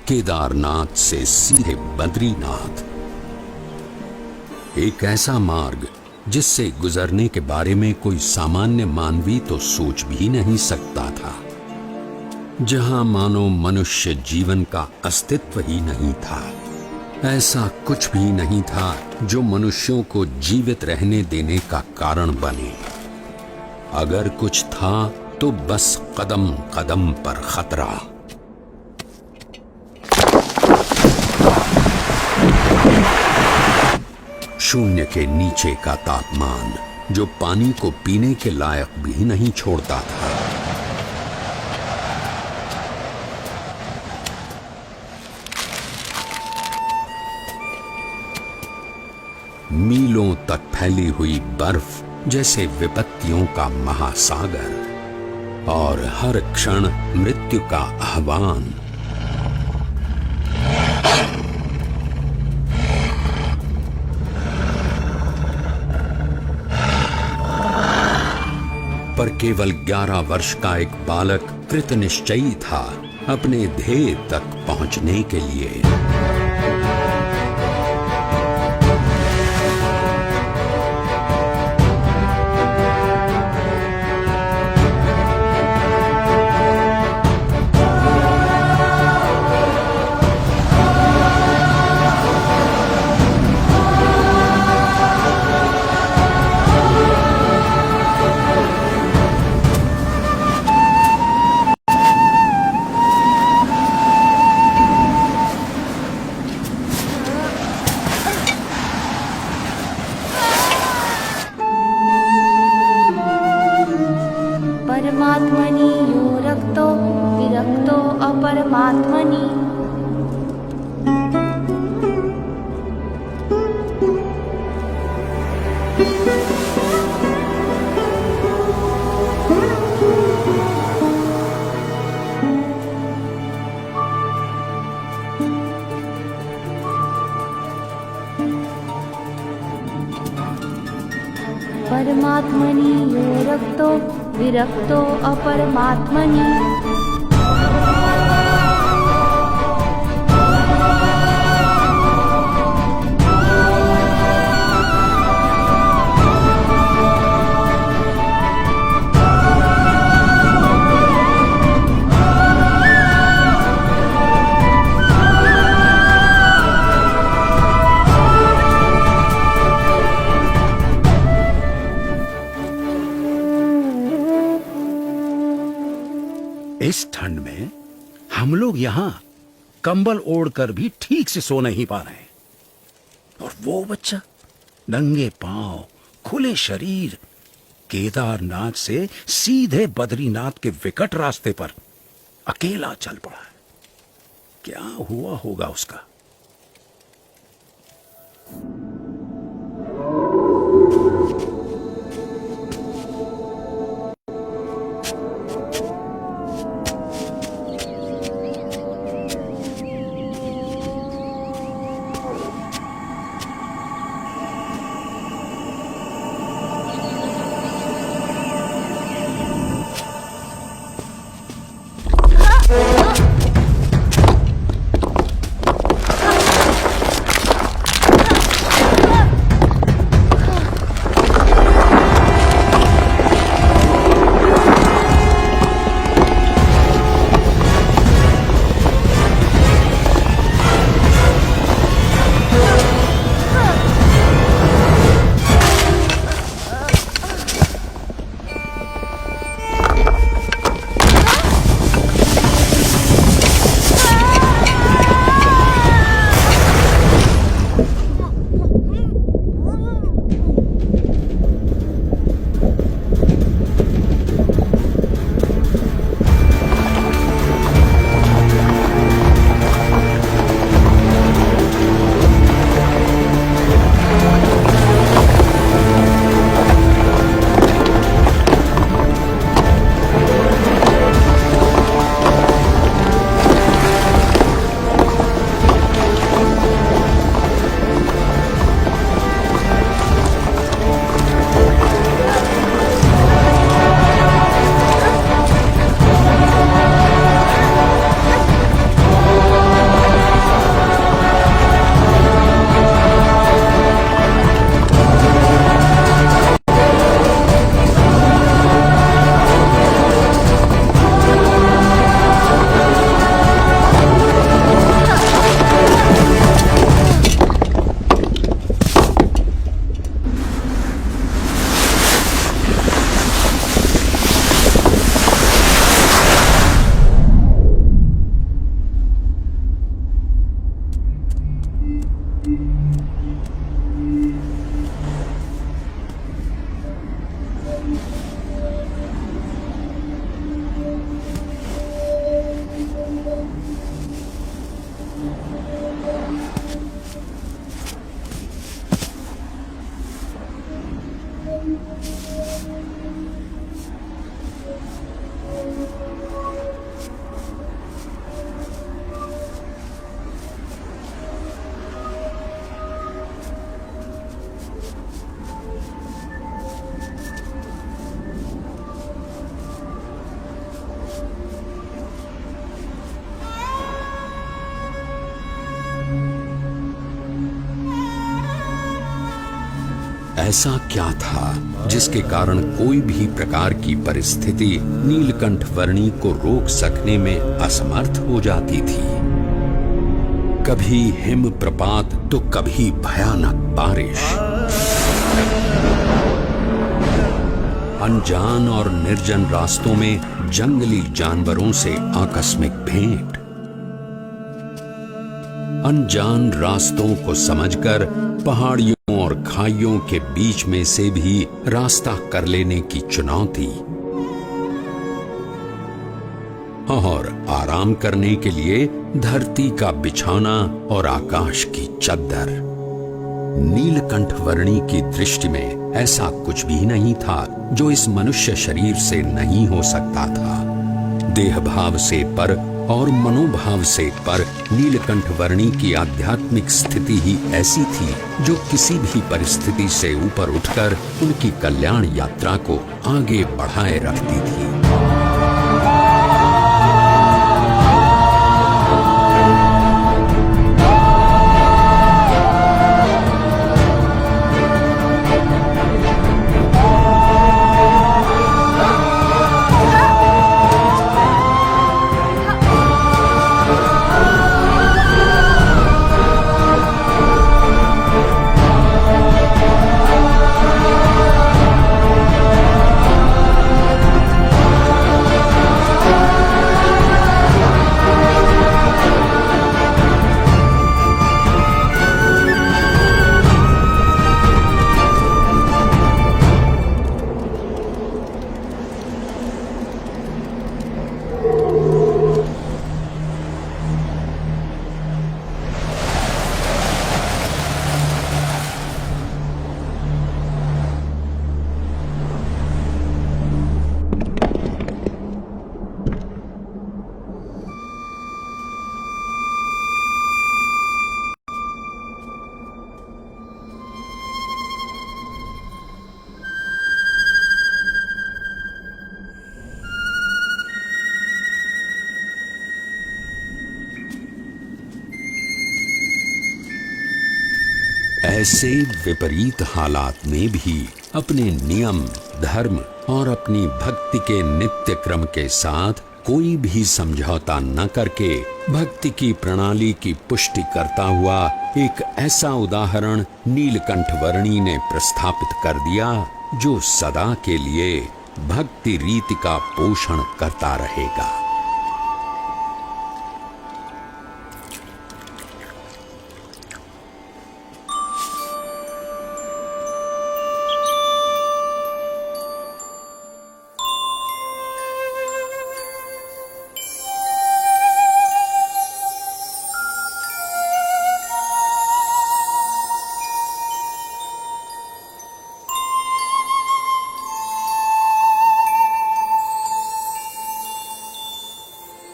केदारनाथ से सीधे बद्रीनाथ। एक ऐसा मार्ग जिससे गुजरने के बारे में कोई सामान्य मानवी तो सोच भी नहीं सकता था, जहां मानो मनुष्य जीवन का अस्तित्व ही नहीं था। ऐसा कुछ भी नहीं था जो मनुष्यों को जीवित रहने देने का कारण बने। अगर कुछ था तो बस कदम कदम पर खतरा। शून्य के नीचे का तापमान जो पानी को पीने के लायक भी नहीं छोड़ता था। मीलों तक फैली हुई बर्फ जैसे विपत्तियों का महासागर, और हर क्षण मृत्यु का आह्वान। पर केवल 11 वर्ष का एक बालक कृत निश्चयी था अपने ध्येय तक पहुंचने के लिए। परमात्मनि यो रक्तो विरक्तो अपरमात्मनि। परमात्मनि यो रक्तो विरक्तो अपरमात्मनि। इस ठंड में हम लोग यहाँ कंबल ओढ़कर भी ठीक से सो नहीं पा रहे, और वो बच्चा नंगे पांव खुले शरीर केदारनाथ से सीधे बद्रीनाथ के विकट रास्ते पर अकेला चल पड़ा है। क्या हुआ होगा उसका? ऐसा क्या था जिसके कारण कोई भी प्रकार की परिस्थिति नीलकंठ वर्णी को रोक सकने में असमर्थ हो जाती थी। कभी हिम प्रपात तो कभी भयानक बारिश, अनजान और निर्जन रास्तों में जंगली जानवरों से आकस्मिक भेंट, अनजान रास्तों को समझकर पहाड़ियों और खाइयों के बीच में से भी रास्ता कर लेने की चुनौती, और आराम करने के लिए धरती का बिछौना और आकाश की चद्दर। नीलकंठ वर्णी की दृष्टि में ऐसा कुछ भी नहीं था जो इस मनुष्य शरीर से नहीं हो सकता था। देह भाव से पर और मनोभाव से पर नीलकंठ वर्णी की आध्यात्मिक स्थिति ही ऐसी थी जो किसी भी परिस्थिति से ऊपर उठकर उनकी कल्याण यात्रा को आगे बढ़ाए रखती थी। ऐसे विपरीत हालात में भी अपने नियम, धर्म और अपनी भक्ति के नित्य क्रम के साथ कोई भी समझौता न करके भक्ति की प्रणाली की पुष्टि करता हुआ एक ऐसा उदाहरण नीलकंठ वर्णी ने प्रस्थापित कर दिया जो सदा के लिए भक्ति रीति का पोषण करता रहेगा।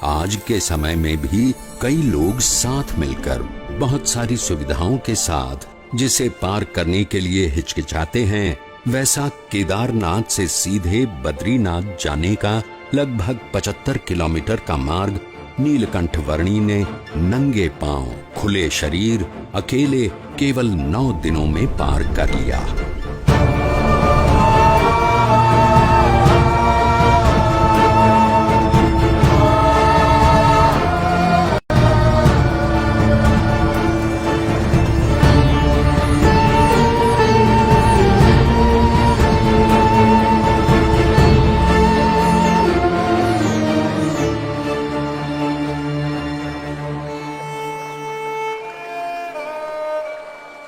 आज के समय में भी कई लोग साथ मिलकर बहुत सारी सुविधाओं के साथ जिसे पार करने के लिए हिचकिचाते हैं, वैसा केदारनाथ से सीधे बद्रीनाथ जाने का लगभग 75 किलोमीटर का मार्ग नीलकंठ वर्णी ने नंगे पांव, खुले शरीर, अकेले केवल 9 दिनों में पार कर लिया।